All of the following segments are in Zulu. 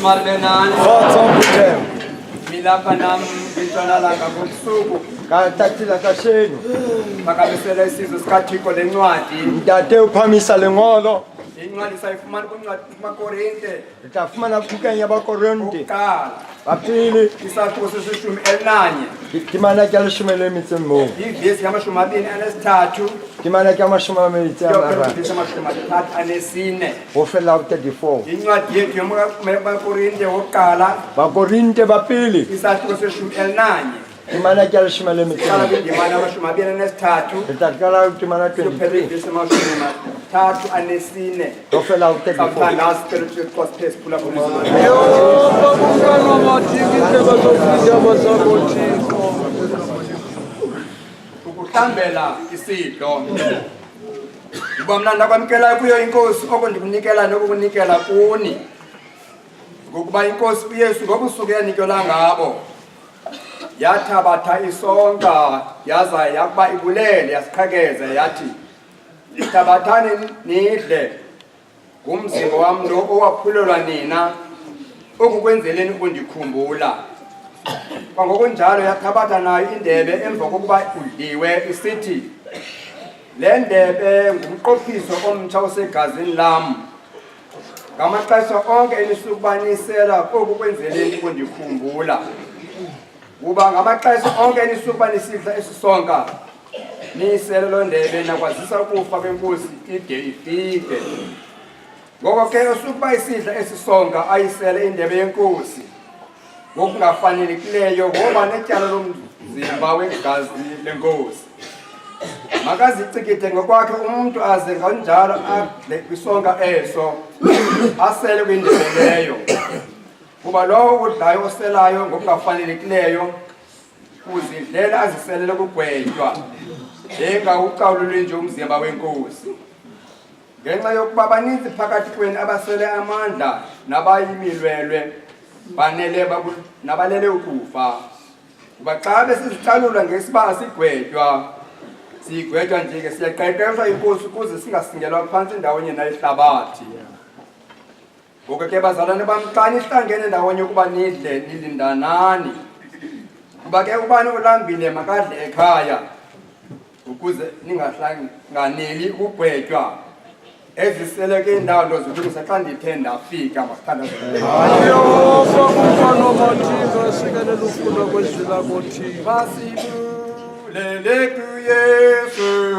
Marbenani. Thoughts of them. Milapha nam intshonalanga ngobusuku. Kathathila kashenu. Bakabisela isizwe sikaThixo lencwadi. Ntate uphamisa lengolo. Incwadi sayifumana kwincwadi kumaKorinte. Utafumana bukeng ya baKorinte. Okokuqala. Bapili. Isahluko seshumi elinanye. Timana kya leshumi emitsi mong. Ivesi yamashumi amabini anesithathu. Timana kya mashumi amabili amararo. Ivesi yamashumi amathathu anesine. Ho fela 34. Incwadi yethu yomaKorinte okokuqala. baKorinte bapili. Isahluko seshumi elinanye. Timana kya leshumi emitsi. Kala kwindima yamashumi amabini anesithathu. Utakala timana 23. Ivesi yamashumi amathathu anesine. Ho fela 34. Sometimes spiritual gospel pull up on ukuhlambela isidlo. Uba mnandi kwamkela kuyo inkosi okundikunikela nokukunikela kuni. Ngokuba inkosi uYesu ngobusuku yanikela ngabo. Yathabatha isonka yaza yakuba ibulele yasiqhekeza yathi thabathani nidle umzimba wami lo owaphulelwa nina ukukwenzeleni ukundikhumbula. Kwangokunjalo yathabatha nayo indebe emva kokuba udliwe isithi le ndebe ngumqophiso omtsha osegazini lam. Ngamaxesha onke enisukubanisela ukukwenzeleni ukundikhumbula. Kuba ngamaxesha onke enisukuba nisidla esisonka nisele lo ndebe nakwazisa ukufa kwenkosi ide ifike. Ngoko ke usukuba isidla esisonka ayisele indebe yenkosi ngokungafanelekileyo ngoba netyala lomzimba wegazi lenkosi. Makazicikithe ngokwakhe umuntu aze kanjalo adle kwisonka eso asele kwindebe leyo. Kuba lowo udlayo oselayo ngokungafanelekileyo uzidlela aziselele kugwetywa njengawucawulule nje umzimba wenkosi. Ngenxa yokuba baninzi phakathi kwenu abasele amandla nabayimilwelwe nabalele ukufa. Kuba xa besizicalula ngesiba sigwetywa sigwetywa nje siyaqeqeshwa inkosi ukuze singasingelwa phantsi ndawonye nayihlabathi. Ngoko ke bazalwane bam xa nihlangene ndawonye ukuba nidle nilindanani. Kuba ke ubani ulambile makadle ekhaya ukuze ningahlanganeli ukugwetywa. Ezisele ke indawo ndozilungisa xa ndithe ndafika masithandazane. Basibulele kuYesu.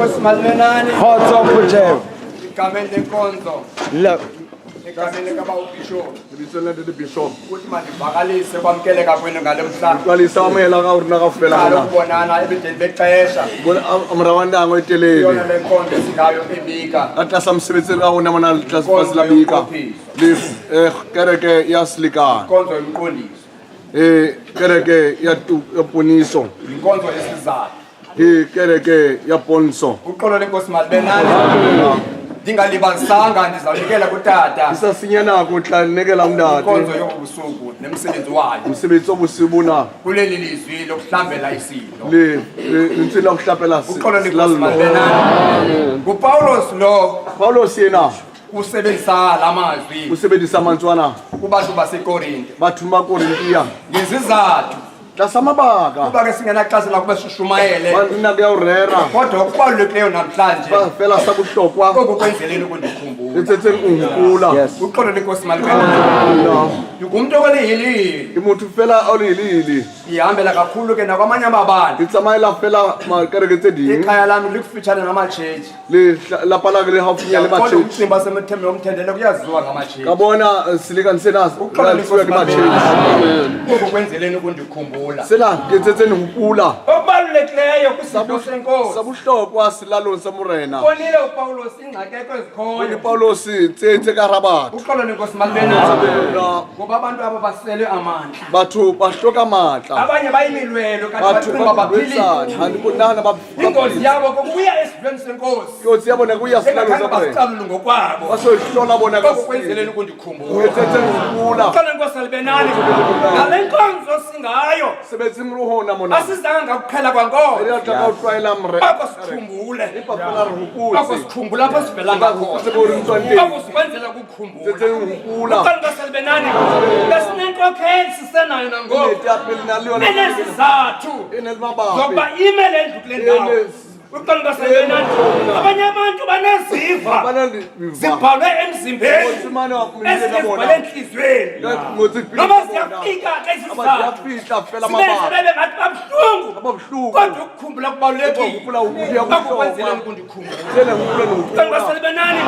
Nkosi malimenani. Hearts of Kutev. Igameni lenkonzo. Look. Igameni kaba ubishop. Lebitsong the bishop. Ukuthi mandivakalise kwamkeleka kwenu ngale mhla. Kwalisa amela ka urina ka fela Kalo mona. kubonana ebedeni bexesha. Bona amrawandango Yona etelele. lenkonzo esinayo ebika. Ata samsebetseng ka hona mona class pass la bika. Le kereke ya slikana. Inkonzo yomqondiso. Kereke ya poniso. Inkonzo yesizathu. Kereke ya ponso. Uqolo lenkosi malibenani. Ndingalibalisanga ndizawunikela kutata. Isasinyana ko tla nekela Inkonzo umdade. yobusuku nemsebenzi wayo. Umsebenzi obusibona Kuleli lizwi lokuhlambela isilo. le insila ukuhlapela Uqolo lenkosi silalo. malibenani. UPaulos lo Paulos yena usebenzisa lamazwi usebenzisa amantswana kubantu baseKorinte. bathu ba Korintia. Ngezizathu Tasamabaka. kuba ke singenaxesha lakuba sishumayele. Bandina kuyawurera. Kodwa okubalulekileyo namhlanje Phela sabuhlokwa. oku kwenzeleni ukundikhumbula. Etsetse ngukula. Yes. Uqolo lenkosi malibenani. Ngumuntu okwelihili Imuthi phela olilili. ihambela kakhulu ke nakwamanye amabandla. Itsamayela phela makereke tse ding. Ikhaya lami likufitshane namatshetshi. Le la pala ke le hafunya le Kodwa bachechi. umcimbi wasemthembe womthendelo kuyaziwa ngamatshetshi. Kabona silikanisena Uqolo ngalithiwa ke bachechi. lenkosi oku kwenzeleni ukundikhumbula. Sela ke tsetse ngukula. Okubalulekileyo kwisipho senkosi. Sabuhlokwa silalong sa morena. Bonile uPaulos ingxakeko Ni ezikhoyo. Paulos tsetse ka rabat. Uqolo lenkosi malibenani. Ngoba abantu aba basele amandla. Batho ba hloka matla. Abanye bayimilwelo kanti Batho bacinga ba baphilile. betsana handi bonana ba. Ingozi yabo kokuya esiveni senkosi. Yotsi yabona kuya silalong Engakhange sa morena. basicalule ngokwabo. Basohlola bona Oku ka. kwenzeleni ukundikhumbula. Tsetse ngukula. Uqolo lenkosi malibenani. Ngale nkonzo singayo Sebetsi ngruhona mona. asizanga ngakuphela kwankonzo. Ela tla utlwaela mre. Ako sikhumbule. Ipapala Ako ruhukutsi. sikhumbula apho sivela ngakhona. Sebori mtswante. Ako sikwenzela ukukhumbula. Tsetse ngukula. Uqolo lenkosi malibenani. Besinenkokheli sisenayo nangoku. Etapeli naliyo. Enesizathu Enelmababe. zokuba ime le ndlu kule ndawo. Uqolo lenkosi malibenani. Abanye abantu baneziva zibhalwe emzimbeni. Simane Ezinye zibhalwe enhliziyweni. Noma siyafika ke isizathu. Yafihla phela Sibenze amababa. bebe ngathi babuhlungu. Ababuhlungu. Kodwa ukukhumbula kubalulekile. Ukukhumbula ukuya Akukwenzeleni kuhlokwa. ukundikhumbula. Sele ngukula Uqolo nokukula. lenkosi malibenani.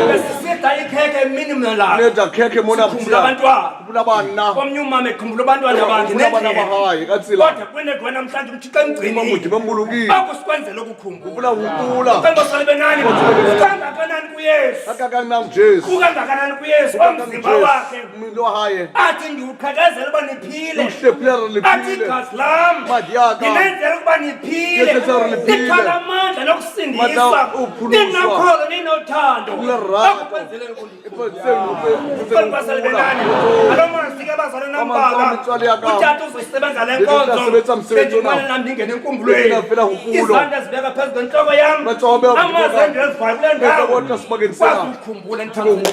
Besisida ikhekhe emini mina la. Neda khekhe mona Sikhumbula abantwana. Kula bana. Omnye umama ekhumbula abantwana bakhe Kula bana nendlela. bahayi katsila. Kodwa kwinedwa namhlanje uMthixo emgcinile. Mamuthi bamulukile. Akusikwenzela ukukhumbula. Kula ukula. Uqolo malibenani. Kangakanani kuYesu. Akakana Jesu. Kukangakanani kuYesu omzimba wakhe. Umuntu haye. Athi ngiwuqhakazela uba niphile. Uhlephlela Athi liphile. igazi lam Madiyaka. ndilenzela ukuba niphile. Ngenzela liphile. Nithola amandla nokusindisa. Manda uphuluswa. Ninokholo ninothando. Ulerata. Akukwenzeleni ukundikhumbula. Kwasalibenani. Aloma sike abazalwane nambala. Utata uzosebenza le nkonzo. Ndimane nami ndingene enkumbulweni. Izandla zibeka phezu kwentloko yam. Amazwi endizivayo kule ndawo. Kwazi ukukhumbula ndithanda.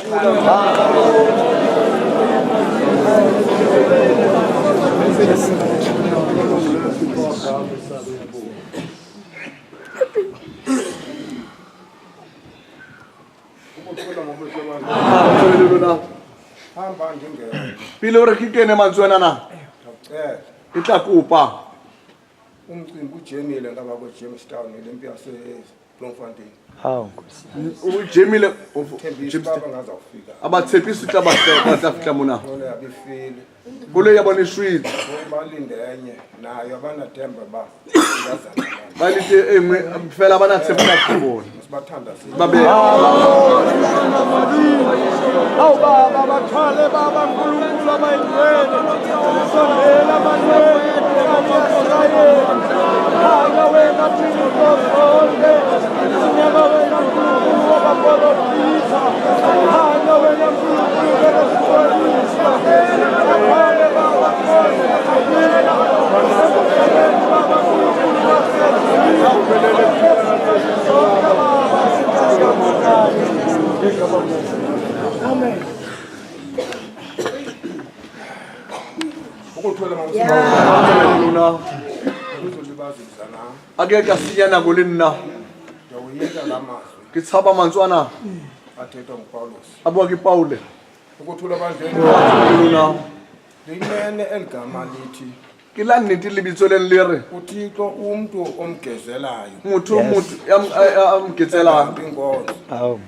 Hamba ngingena. Pile ore kikene mantswena na. Eh, Itla kupa. umcimbi ujemile ngaba ko Jamestown lempi yase Bloemfontein. Hawu. Ujemile Thembisa baba ngazawufika. abathepisi tla batafika mona. Ngone yabifile. Kule yabona ishwidi. Balinde enye nayo abanathemba ba. Ngazana. Balite emwe fela bana tsepuna kubona. Sibathanda sisi. Babe. Hawu baba bathwale baba uNkulunkulu abayingcwele. Sondela manwele kaMasayeni. Hanga wena Thixo sonke. Sinyama wena Nkulunkulu wabaprofita. Hanga wena Nkulunkulu weresixolisa. Bathwale baba sonke. Baba Nkulunkulu wasezulwini. Sonke baba siyabonga. Amen. Ukuthola Luna. uzolibazisa na. Ake ka sinyana kulinna. Ngiyayika lamazwi Ke tshaba mantswana athethwa nguPaulos. abua ke Paule. Ukuthola abandleni Luna. linene eligama lithi kilani niti libitso le lere uthixo umuntu omgezelayo motho amgetsela inkonzo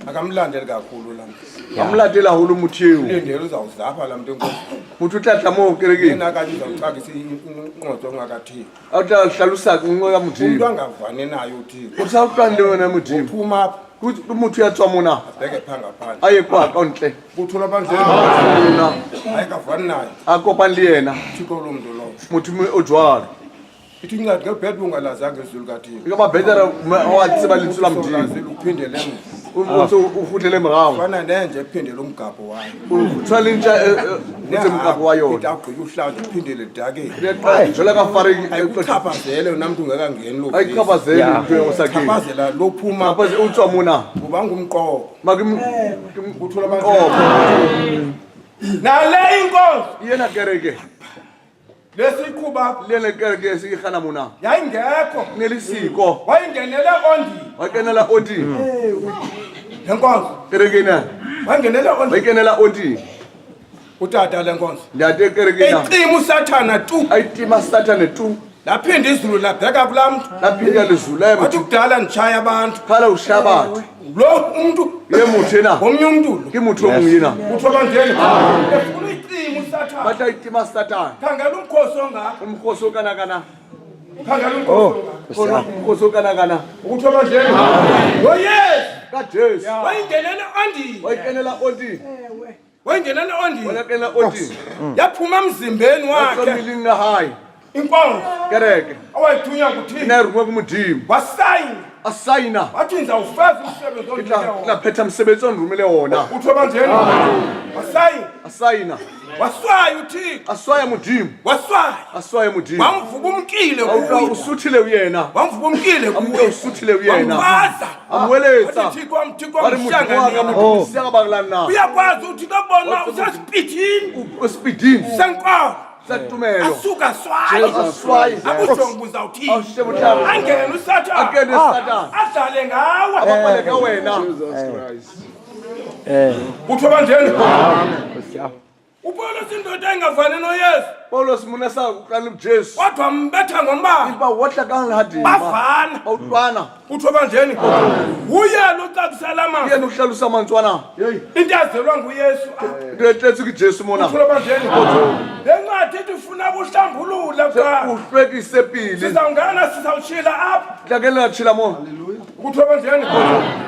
akamlandeli kakhulu la amlatela holo motho lendele uzawuzapha la muntu enkonzo motho tlatla mo kerekeni yena kanye uzawucakisa inqondo ongakathixo awutla hlalusa kunqo ya umuntu modimo angavani nayo uthixo usawuqande wena modimo uphuma apha motho ya tswa mona abheke phangaphandle aye kwa kontle uthola bandlela yena ayikavani nayo a kopane le yena uthixo lo muntu lo motho o jwalo ithi incwadi ngebhedi ungalazanga izulu kathixo ka ba betera wa tseba lentswe la modimo uphindele o futlele morago fana nenje ephindele umgabho wayo tshwalentsha utse mokabo wa yona itagqika uhlanje uphindele edakeni jwale ka fare ayikuchaphazele wena muntu ungekangeni lo ayichaphazeli mntu yosakini chaphazela lophuma utswa mona kuba ngumqobo uthola amaqobo nale inkonzo yena kereke lesiqhuba lena kereke siyigana mona yayingekho nelisiko wayingenele ondi wakenela oti lenkonzo kerekena wayingenele ondi wakenela oti utata lenkonzo ndiyate kerekena ecima usathana tu ayitima satane tu laphinda izulu labheka kulaa mntu laphinda lizulaye wathi kudala nditshaya abantu khala ushabatha lo umntu ye motho ena ngomnye umntu ke motho o mongena utsho bandleni efuna uyicima usathana batla itima satane khangela umkhosi ongaka umkhosi okanakana khangela umkhosi ongaka umkhosi okanakana utsho bandleni ngoyesu kajesu wayingenele ondini wayikenela oti wayingenele ondini wakenela oti yaphuma emzimbeni wakhe wasomilinga hayi inkonzo kereke awayithunywa nguthixo inerumwe kumudimo wasayina asayina wathi ndizawufeza umsebenzi ondileyo laphetha msebenzi ondrumele wona utsho bandleni wasayina asayina waswaya uthixo aswaya mudimo waswaya aswaya mudimo wamvuka umkile awuka kuye usuthile uyena wamvuka umkile amuke kuye usuthile uyena wambaza amweletsa wathi thixo wari mudimo mshangani waka mudimo siyakabakulani na uyakwazi uthi nokubona usasipithini usipidini senkomo satumelo asuka swaya aswaye abujongo uzawuthini awushe muthamu angene usathana akene satani adlale ngawe ababaleka wena utsho bandleni upawulos indoda engavani noyesu paulos muna sakuqala ujesu kodwa wambetha ngombane iba wotla kangadima bavana awutwana utsho bandleni uye locacisela amazwi yena uhlalisa amantswana into yazelwa nguyesu into etletsi kujesu mona utsho bandleni le ncwadi ithi ufuna ukuhlambulula kuqala uhlwekise pili sizawungena sizawutshila apha hlakele ngatshila mo utsho bandleni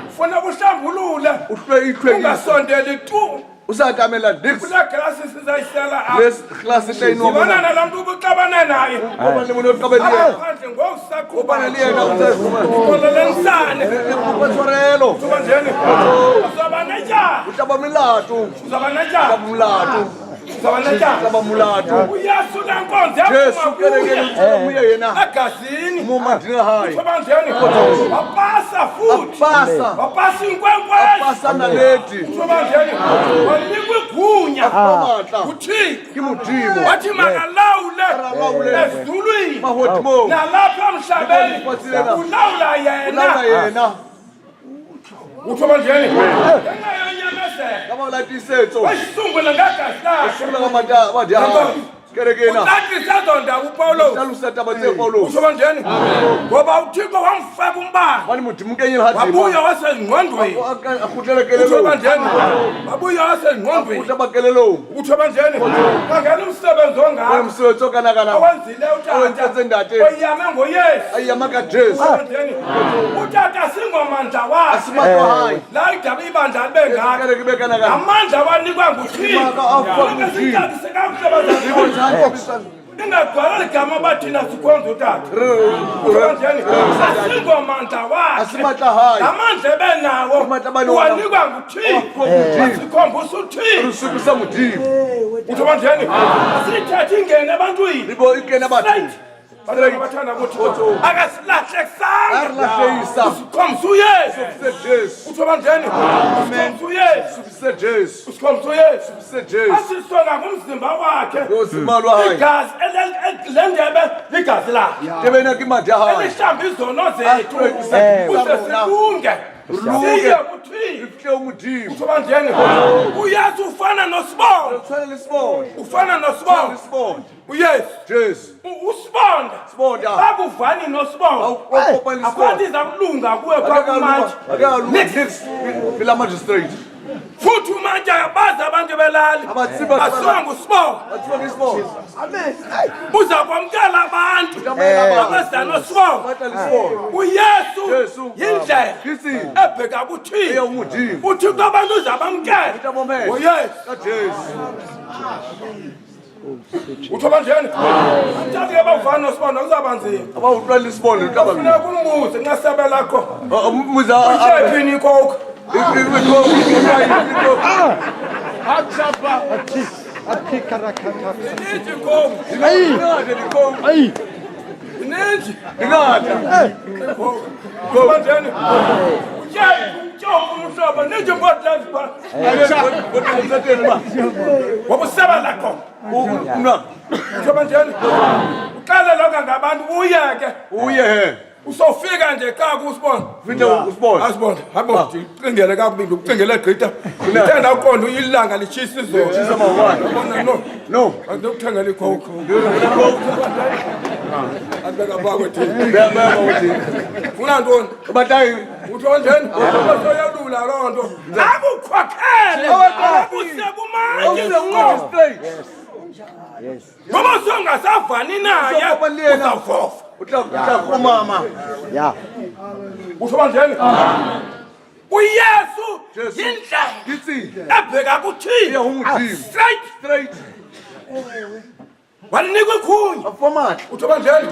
ufuna ukuhlambulula ihlwekise ungasondeli tu usatamela dix kule glasi sizayisela apha les klasi sibona tayinoma nala mntu ubuxabane naye ngoba le muntu oqabeliye aphandle ngoku sisaqhuba ubana liyena uzayivuma kolelenisane kwetsorelo utsho bandleni uzaba netyala uhlaba milatu uzaba netyala umlatu uzaba netyala uhlaba mulatu uyesu lenkonzo jesu yaphuma kerekele kuye uthela muye yena egazini muma ndinga hayi utsho bandleni wapasa futhi apasa wapasa inkwenkwezi apasa naledi utsho bandleni wanikwa igunya amatla uthixo kimudimo wathi makalawule ezulwini mahotimo nalapha emhlabeni Ulawula ulawula ulawula yena yena utsho bandleni ngenxa yonyamezelo kama ulatisetso wayisungula ngegazi lakhe sula kamata badya kerekena ucacisa zonda upawulos hlaluse batse paulo utsho bandleni ngoba uthixo wamfaka umbane wani mudimu kenye hadima wabuya wasezingqondweni akhutlele utsho kelelo bandleni wabuya wasezingqondweni ukhutla bakelelo utsho bandleni khangela umsebenzi ongaka msebenzi okanakana awenzile Owenze utata ndate. oyame ngoyesu ayamaka jesu bandleni utata singomandla wakhe asimatwa hayi la idaba ibandla libe ngaka kereke bekanakana amandla awanikwa nguthixo Maka afa Funeka nguThixo. sicacise kakuhle bazali ingagcwala ligama bathina sikhonza utata bandleni asingomandla wakhe asimatla hayi amandla ebenawo Amandla abanawo. uwanikwa nguthixo asikhombisa uthixo usuku samudimu utsho bandleni asiyithathe ingene ebantwini libo ikena bathu Straight. Bantwana bathanda ukuthi akasilahle kusanga Akasilahlekisa. usikhombisa uyesu sejesu utsho bandleni usikhombisa uyesu sejesu usikhombisa uyesu sejesu asisonga ngumzimba wakhe yosimalwa hayi igazi le ndebe ligazi lakhe tebena kimada hayi elihlamba izono zethu Ahlwekisa. ukuze silunge siye kuthini Ifike umudimo. uthoba njeni uyesu ufana nosibonda Kufanele sibonde. ufana nosibonda Sibonde. uyesu Jesu. usibonda Sibonda. akuvani nosibonda Awukopha akwanti zakulunga kuwe kwakumanje Next. Bila magistrate. futhi manje ayabazi abantu belali Abatsiba- basiwa ngusibonda Bathiwa isibonde. uza kwamkela abantu Utamela abantu. abazana nosibonda Batala isibonde. uyesu Jesu. yindlela Kisi. ebheka kuthini Eya umudimo. uthixo abantu uzabamkela Utamomela. uyesu KaJesu. uthoba njeni atake bavana nosibonda kuzabanzima Abawuqala isibonde utaba. funeka kumbuze nxasebe lakho Umuza. ushephini ikoko ininji ikoko ininji uthoba njeni utshopha umhlobo ninji mbodlaziba wabuseba lakho uthoba njeni uqale lokho ngabantu uyeke Uye. usofika nje ekhaya kusibona Vita usibonde. asibona habo ucingele kakubi ucingele gqitha ngithanda uqonda ilanga litshisa izolo Tshisa mawani. Yabona, no No. akunokuthengela ikhokho abeka bakho thina Bema uthi. funa ntoni Batayi. utho njeni soyalula loo nto akukhokhele akuse kumanje Magistrate. ngoba songasavani naye uzavofa Utakumama. uthoba njeni uyesu Jesu. yindlela Kithi. ebheka kuthini Iya umudimo. straight Straight. walinikwa ikhunya Aformat. uthoba njeni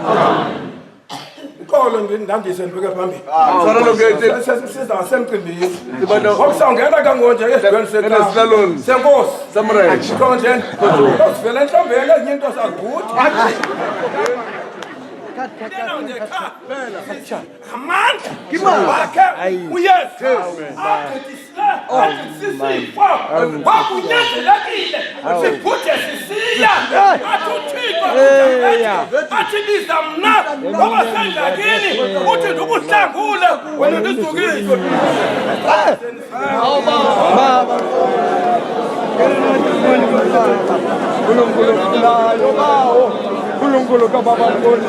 uqolo ndandise ndibeke phambili Sana lo ngete. sesiza ngasemcimbini Sibanda. ngokusawungena kangonje esigweni Eneslalon. senkosi Samurai. uthoba njeni sivele enhlombeni ezinye into saguthi amandla wakhe uyesu agqithisisifo kwakunyanzelekile sibhude sisiya athi uthixo athi biza mna ngoba sengakini uthi ndikuhlangule wena ndizukile uNkulunkulu kababa Nkosi